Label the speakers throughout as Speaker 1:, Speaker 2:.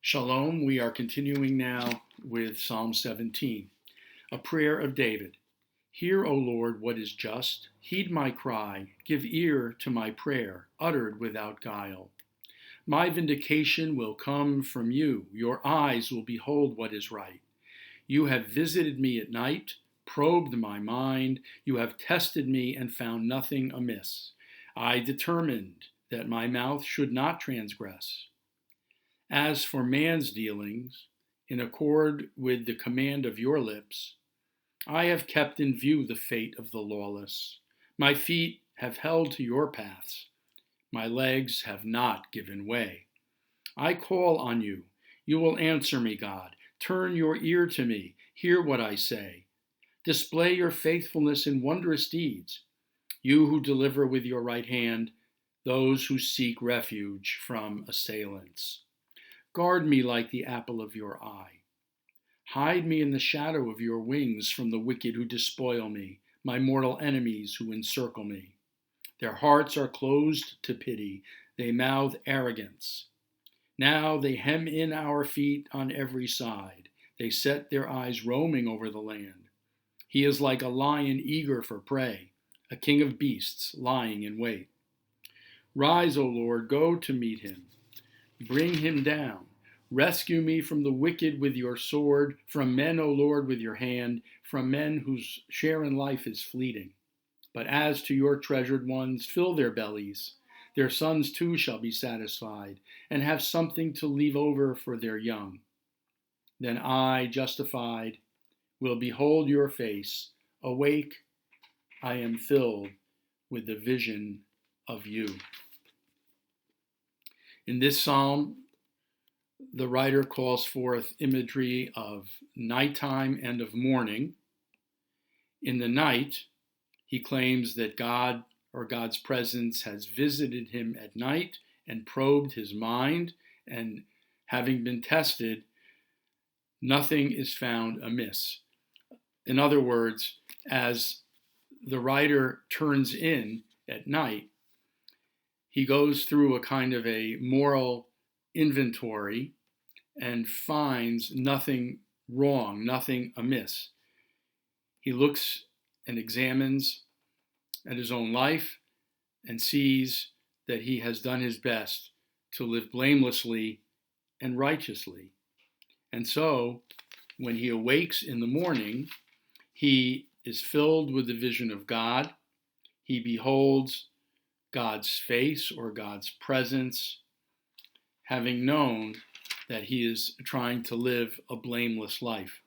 Speaker 1: Shalom, we are continuing now with Psalm 17, a prayer of David. Hear, O Lord, what is just. Heed my cry. Give ear to my prayer, uttered without guile. My vindication will come from you. Your eyes will behold what is right. You have visited me at night, probed my mind. You have tested me and found nothing amiss. I determined that my mouth should not transgress. As for man's dealings, in accord with the command of your lips, I have kept in view the fate of the lawless. My feet have held to your paths. My legs have not given way. I call on you. You will answer me, God. Turn your ear to me. Hear what I say. Display your faithfulness in wondrous deeds. You who deliver with your right hand those who seek refuge from assailants. Guard me like the apple of your eye. Hide me in the shadow of your wings from the wicked who despoil me, my mortal enemies who encircle me. Their hearts are closed to pity. They mouth arrogance. Now they hem in our feet on every side. They set their eyes roaming over the land. He is like a lion eager for prey, a king of beasts lying in wait. Rise, O Lord, go to meet him. Bring him down. Rescue me from the wicked with your sword, from men, O Lord, with your hand, from men whose share in life is fleeting. But as to your treasured ones, fill their bellies. Their sons too shall be satisfied, and have something to leave over for their young. Then I, justified, will behold your face. Awake, I am filled with the vision of you. In this psalm, the writer calls forth imagery of nighttime and of morning. In the night, he claims that God or God's presence has visited him at night and probed his mind, and having been tested, nothing is found amiss. In other words, as the writer turns in at night, he goes through a kind of a moral inventory and finds nothing wrong, nothing amiss. He looks and examines at his own life and sees that he has done his best to live blamelessly and righteously. And so, when he awakes in the morning, he is filled with the vision of God. He beholds God's face or God's presence, having known that he is trying to live a blameless life.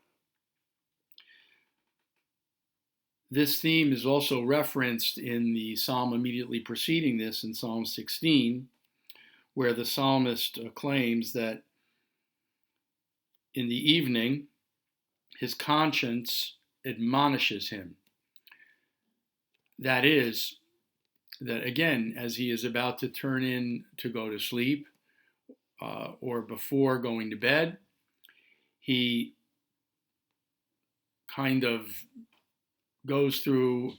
Speaker 1: This theme is also referenced in the psalm immediately preceding this, in Psalm 16, where the psalmist claims that in the evening, his conscience admonishes him. That is, that again, as he is about to turn in to go to sleep, or before going to bed, he kind of goes through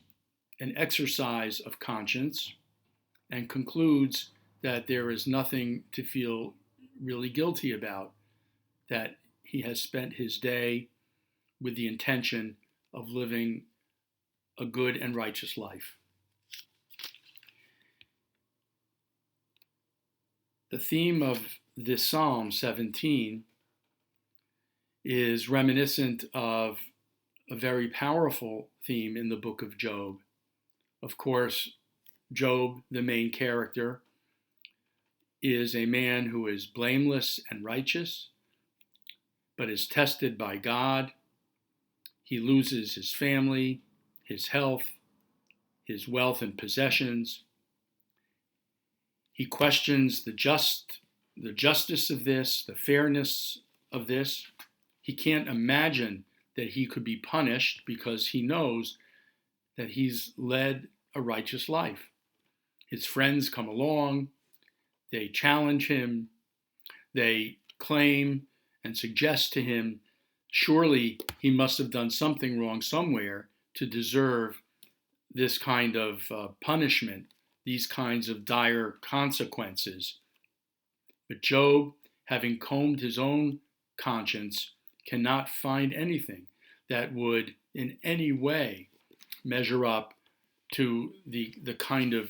Speaker 1: an exercise of conscience and concludes that there is nothing to feel really guilty about, that he has spent his day with the intention of living a good and righteous life. The theme of this Psalm 17 is reminiscent of a very powerful theme in the book of Job. Of course, Job, the main character, is a man who is blameless and righteous, but is tested by God. He loses his family, his health, his wealth and possessions. He questions the justice of this, the fairness of this. He can't imagine that he could be punished because he knows that he's led a righteous life. His friends come along, they challenge him, they claim and suggest to him, surely he must have done something wrong somewhere to deserve this kind of punishment, these kinds of dire consequences. But Job having combed his own conscience, cannot find anything that would in any way measure up to the kind of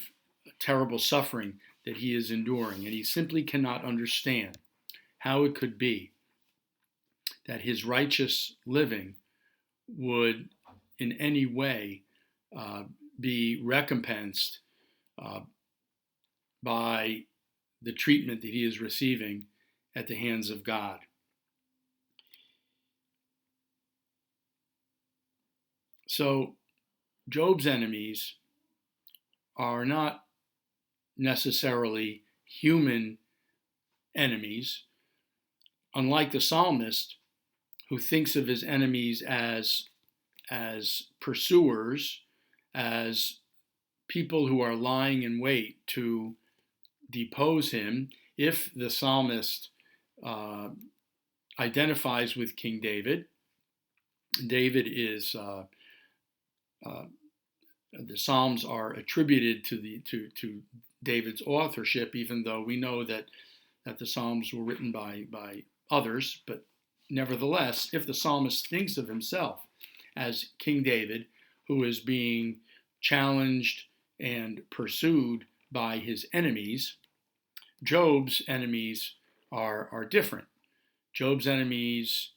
Speaker 1: terrible suffering that he is enduring. And he simply cannot understand how it could be that his righteous living would in any way be recompensed by the treatment that he is receiving at the hands of God. So Job's enemies are not necessarily human enemies, unlike the psalmist, who thinks of his enemies as pursuers, as people who are lying in wait to depose him. If the psalmist identifies with King David, David is the Psalms are attributed to David's authorship, even though we know that the Psalms were written by others. But nevertheless, if the psalmist thinks of himself as King David, who is being challenged and pursued by his enemies, Job's enemies are different. Job's enemies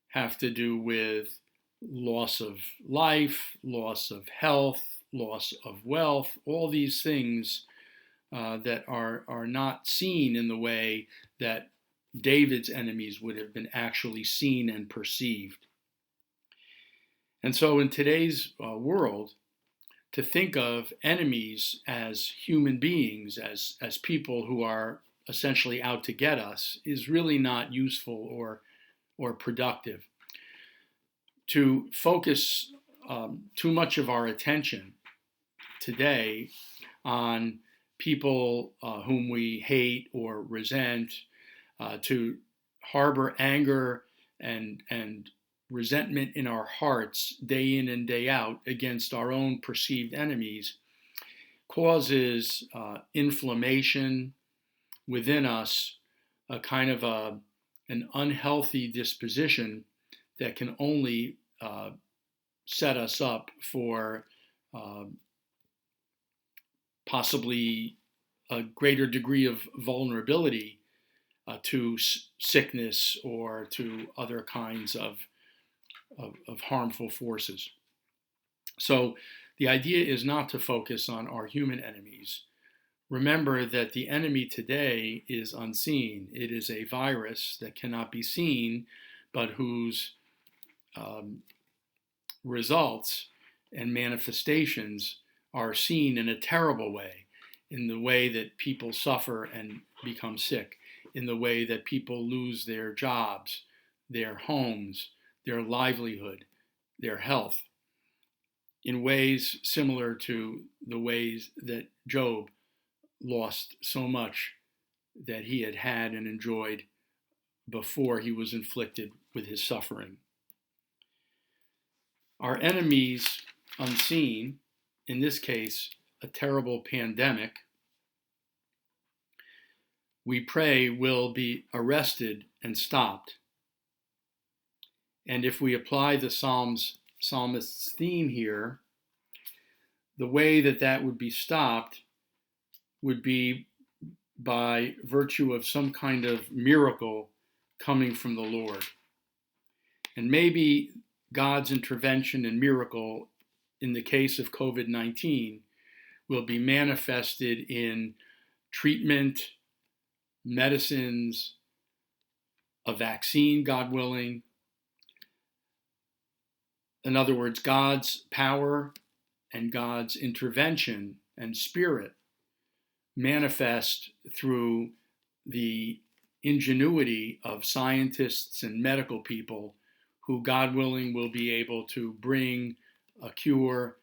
Speaker 1: have to do with loss of life, loss of health, loss of wealth, all these things that are not seen in the way that David's enemies would have been actually seen and perceived. And so in today's world, to think of enemies as human beings, as people who are essentially out to get us, is really not useful or productive. To focus too much of our attention today on people whom we hate or resent, to harbor anger and resentment in our hearts day in and day out against our own perceived enemies, causes inflammation within us, a kind of an unhealthy disposition that can only set us up for possibly a greater degree of vulnerability to sickness or to other kinds of harmful forces. So the idea is not to focus on our human enemies. Remember that the enemy today is unseen. It is a virus that cannot be seen, but whose results and manifestations are seen in a terrible way, in the way that people suffer and become sick, in the way that people lose their jobs, their homes, their livelihood, their health, in ways similar to the ways that Job lost so much that he had and enjoyed before he was inflicted with his suffering. Our enemies unseen, in this case, a terrible pandemic, we pray will be arrested and stopped. And if we apply the psalmist's theme here, the way that would be stopped would be by virtue of some kind of miracle coming from the Lord. And maybe God's intervention and miracle in the case of COVID-19 will be manifested in treatment, medicines, a vaccine, God willing. In other words, God's power and God's intervention and spirit manifest through the ingenuity of scientists and medical people who, God willing, will be able to bring a cure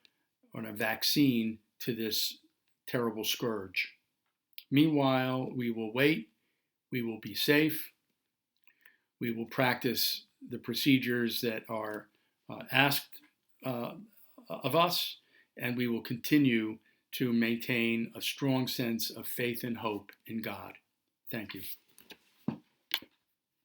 Speaker 1: or a vaccine to this terrible scourge. Meanwhile, we will wait, we will be safe, we will practice the procedures that are asked of us, and we will continue to maintain a strong sense of faith and hope in God. Thank you.